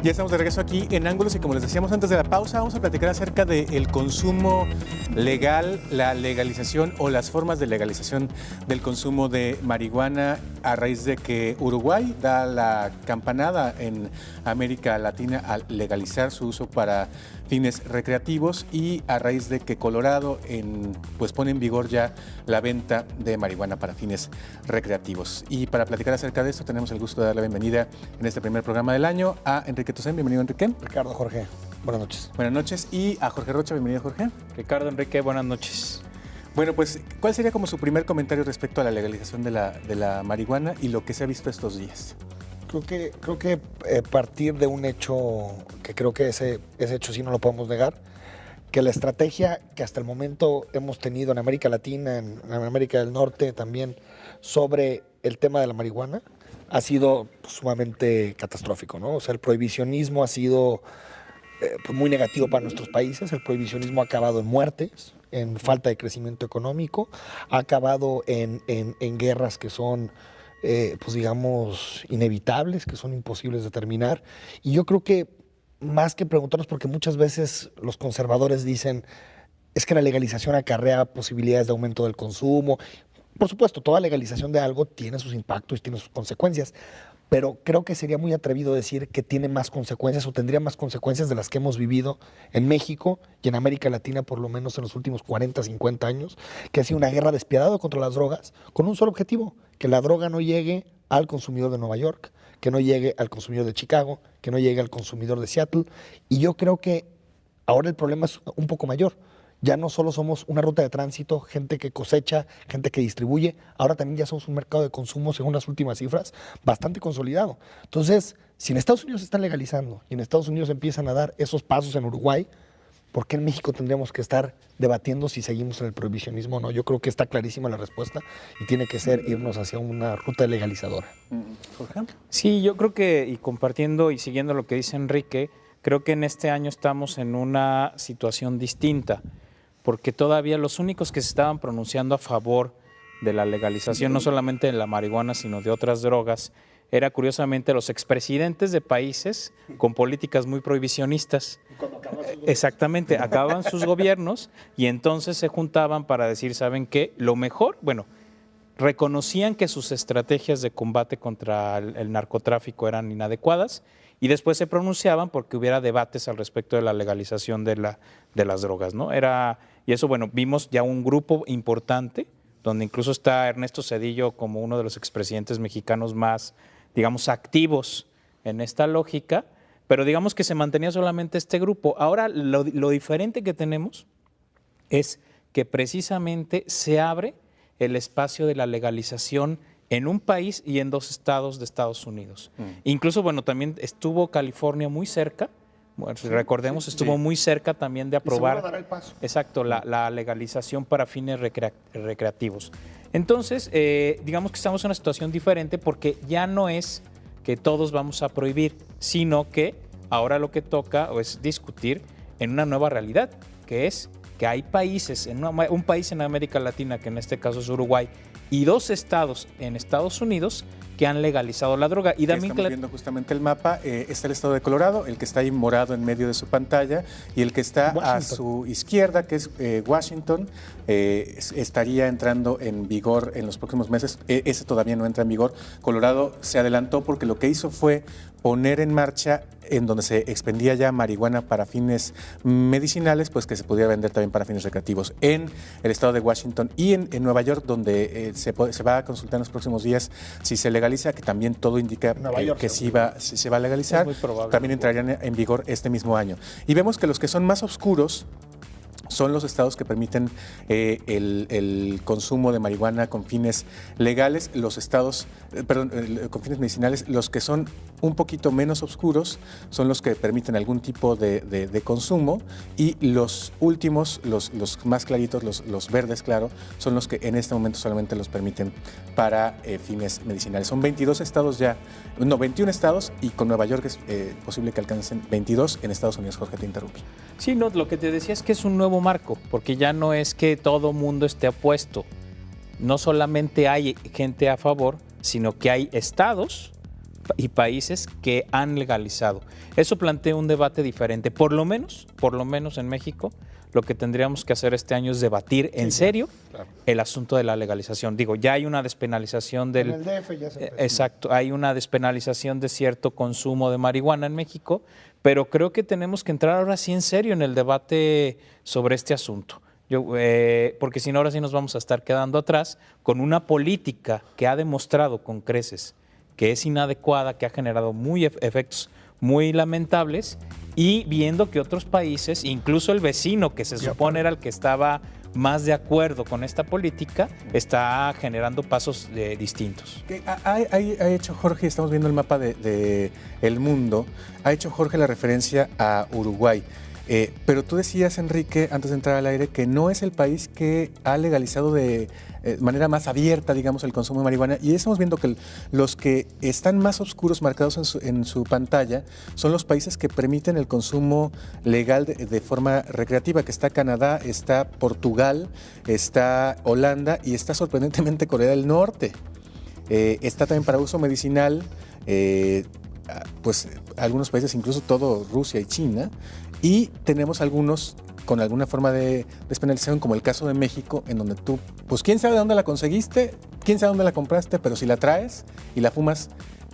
Ya estamos de regreso aquí en Ángulos y como les decíamos antes de la pausa, vamos a platicar acerca del consumo legal, la legalización o las formas de legalización del consumo de marihuana a raíz de que Uruguay da la campanada en América Latina al legalizar su uso para fines recreativos y a raíz de que Colorado pues pone en vigor ya la venta de marihuana para fines recreativos. Y para platicar acerca de esto tenemos el gusto de dar la bienvenida en este primer programa del año a Enrique Toussaint. Bienvenido, Enrique. Ricardo, Jorge, buenas noches. Buenas noches. Y a Jorge Rocha. Bienvenido, Jorge. Ricardo, Enrique, buenas noches. Bueno, pues, ¿cuál sería como su primer comentario respecto a la legalización de la marihuana y lo que se ha visto estos días? Creo que partir de un hecho, que creo que ese hecho sí no lo podemos negar, que la estrategia que hasta el momento hemos tenido en América Latina, en América del Norte también, sobre el tema de la marihuana, ha sido sumamente catastrófico, ¿no? O sea, el prohibicionismo ha sido pues muy negativo para nuestros países. El prohibicionismo ha acabado en muertes, en falta de crecimiento económico, ha acabado en guerras que son, pues digamos, inevitables, que son imposibles de terminar. Y yo creo que más que preguntarnos, porque muchas veces los conservadores dicen, es que la legalización acarrea posibilidades de aumento del consumo. Por supuesto, toda legalización de algo tiene sus impactos y tiene sus consecuencias, pero creo que sería muy atrevido decir que tiene más consecuencias o tendría más consecuencias de las que hemos vivido en México y en América Latina, por lo menos en los últimos 40, 50 años, que ha sido una guerra despiadada contra las drogas, con un solo objetivo, que la droga no llegue al consumidor de Nueva York, que no llegue al consumidor de Chicago, que no llegue al consumidor de Seattle. Y yo creo que ahora el problema es un poco mayor. Ya no solo somos una ruta de tránsito, gente que cosecha, gente que distribuye, ahora también ya somos un mercado de consumo, según las últimas cifras, bastante consolidado. Entonces, si en Estados Unidos se están legalizando y en Estados Unidos empiezan a dar esos pasos en Uruguay, ¿por qué en México tendríamos que estar debatiendo si seguimos en el prohibicionismo o no? Yo creo que está clarísima la respuesta y tiene que ser irnos hacia una ruta legalizadora. Jorge. Sí, yo creo que, y compartiendo y siguiendo lo que dice Enrique, creo que en este año estamos en una situación distinta, porque todavía los únicos que se estaban pronunciando a favor de la legalización, no solamente de la marihuana, sino de otras drogas, era curiosamente los expresidentes de países con políticas muy prohibicionistas. Exactamente, acababan sus gobiernos y entonces se juntaban para decir, ¿saben qué? Lo mejor, bueno, reconocían que sus estrategias de combate contra el narcotráfico eran inadecuadas y después se pronunciaban porque hubiera debates al respecto de la legalización de las drogas, ¿no? Y eso, bueno, vimos ya un grupo importante, donde incluso está Ernesto Zedillo como uno de los expresidentes mexicanos más, digamos, activos en esta lógica, pero digamos que se mantenía solamente este grupo. Ahora, lo diferente que tenemos es que precisamente se abre el espacio de la legalización en un país y en 2 estados de Estados Unidos. Incluso, bueno, también estuvo California muy cerca. Bueno, recordemos, estuvo muy cerca también de aprobar dará el paso. Exacto, la legalización para fines recreativos. Entonces, digamos que estamos en una situación diferente porque ya no es que todos vamos a prohibir, sino que ahora lo que toca es discutir en una nueva realidad, que es que hay países, un país en América Latina, que en este caso es Uruguay, y 2 estados en Estados Unidos que han legalizado la droga. Y también estamos viendo justamente el mapa, está el estado de Colorado, el que está ahí morado en medio de su pantalla, y el que está a su izquierda, que es Washington, estaría entrando en vigor en los próximos meses. Ese todavía no entra en vigor. Colorado se adelantó porque lo que hizo fue poner en marcha, en donde se expendía ya marihuana para fines medicinales, pues que se pudiera vender también para fines recreativos en el estado de Washington y en Nueva York, donde se va a consultar en los próximos días si se legaliza, que también todo indica que sí se va a legalizar. Es muy probable. También entrarían en vigor este mismo año. Y vemos que los que son más oscuros son los estados que permiten el consumo de marihuana con fines legales, los estados, con fines medicinales. Los que son un poquito menos oscuros son los que permiten algún tipo de consumo, y los últimos, los más claritos, los verdes, claro, son los que en este momento solamente los permiten para fines medicinales. Son 22 estados ya, no, 21 estados, y con Nueva York es posible que alcancen 22 en Estados Unidos. Jorge, te interrumpí. Sí, no, lo que te decía es que es un nuevo marco, porque ya no es que todo mundo esté opuesto. No solamente hay gente a favor, sino que hay estados y países que han legalizado. Eso plantea un debate diferente. Por lo menos en México, lo que tendríamos que hacer este año es debatir en serio el asunto de la legalización. Digo, ya hay una despenalización del... En el DF ya se empezó. Exacto, hay una despenalización de cierto consumo de marihuana en México, pero creo que tenemos que entrar ahora sí en serio en el debate sobre este asunto. Porque si no, ahora sí nos vamos a estar quedando atrás con una política que ha demostrado con creces que es inadecuada, que ha generado efectos muy lamentables, y viendo que otros países, incluso el vecino que se supone era el que estaba más de acuerdo con esta política, está generando pasos distintos. Ha hecho Jorge, estamos viendo el mapa de el mundo, ha hecho Jorge la referencia a Uruguay. Pero tú decías, Enrique, antes de entrar al aire, que no es el país que ha legalizado de manera más abierta, digamos, el consumo de marihuana. Y estamos viendo que los que están más oscuros marcados en su pantalla son los países que permiten el consumo legal de forma recreativa, que está Canadá, está Portugal, está Holanda y está sorprendentemente Corea del Norte. Está también para uso medicinal, pues algunos países, incluso todo Rusia y China. Y tenemos algunos con alguna forma de despenalización, como el caso de México, en donde tú, pues quién sabe dónde la conseguiste, quién sabe dónde la compraste, pero si la traes y la fumas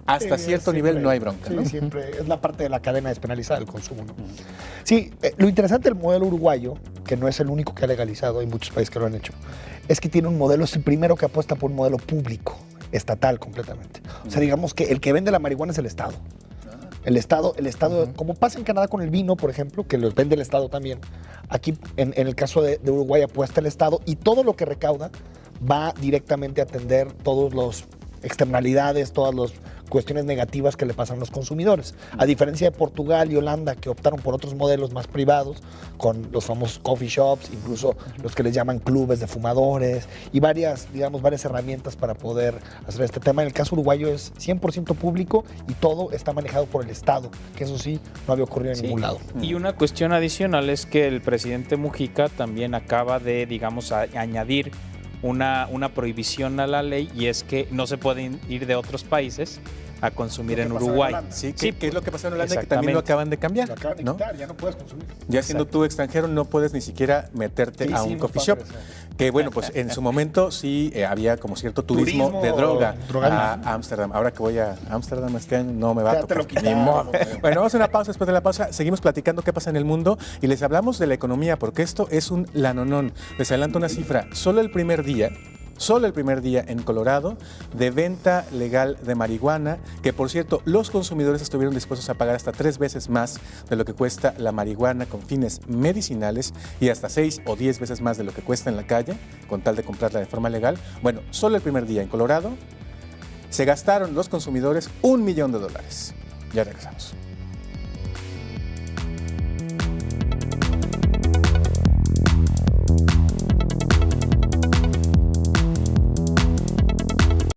hasta cierto nivel, no hay bronca, ¿no? Sí, siempre es la parte de la cadena despenalizada del consumo, ¿no? Sí, lo interesante del modelo uruguayo, que no es el único que ha legalizado, hay muchos países que lo han hecho, es que tiene un modelo, es el primero que apuesta por un modelo público, estatal completamente. O sea, digamos que el que vende la marihuana es el Estado. El Estado, como pasa en Canadá con el vino, por ejemplo, que lo vende el Estado también, aquí en el caso de Uruguay apuesta el Estado y todo lo que recauda va directamente a atender todas las externalidades, todas las cuestiones negativas que le pasan a los consumidores. A diferencia de Portugal y Holanda, que optaron por otros modelos más privados, con los famosos coffee shops, incluso los que les llaman clubes de fumadores y varias herramientas para poder hacer este tema. En el caso uruguayo es 100% público y todo está manejado por el Estado, que eso sí no había ocurrido en ningún lado. Y una cuestión adicional es que el presidente Mujica también acaba de, digamos, añadir una prohibición a la ley, y es que no se pueden ir de otros países a consumir en Uruguay. Sí, que es lo que pasó en Holanda, que también lo acaban de cambiar. Lo acaban de ¿no? quitar, ya no puedes consumir. Ya siendo tú extranjero, no puedes ni siquiera meterte a un coffee shop. Que bueno, pues en su momento sí había como cierto turismo de droga a Ámsterdam. Ahora que voy a Ámsterdam este año, no me va a tocar. Ni modo. Bueno, vamos a una pausa. Después de la pausa seguimos platicando qué pasa en el mundo y les hablamos de la economía, porque esto es un lanonón. Les adelanto una cifra. Solo el primer día en Colorado de venta legal de marihuana, que por cierto los consumidores estuvieron dispuestos a pagar hasta 3 veces más de lo que cuesta la marihuana con fines medicinales y hasta 6 o 10 veces más de lo que cuesta en la calle con tal de comprarla de forma legal. Bueno, solo el primer día en Colorado se gastaron los consumidores $1 millón. Ya regresamos.